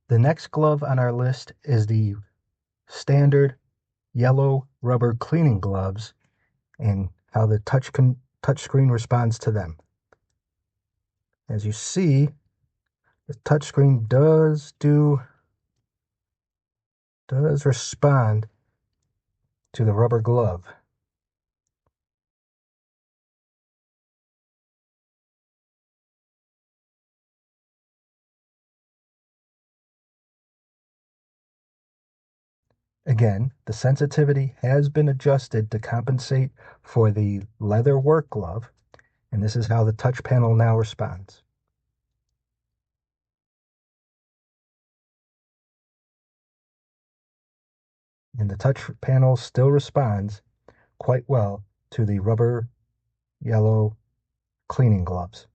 The next glove on our list is the standard yellow rubber cleaning gloves and how the touchscreen responds to them. As you see, the touchscreen does respond to the rubber glove. Again, the sensitivity has been adjusted to compensate for the leather work glove, and this is how the touch panel now responds. And the touch panel still responds quite well to the rubber yellow cleaning gloves.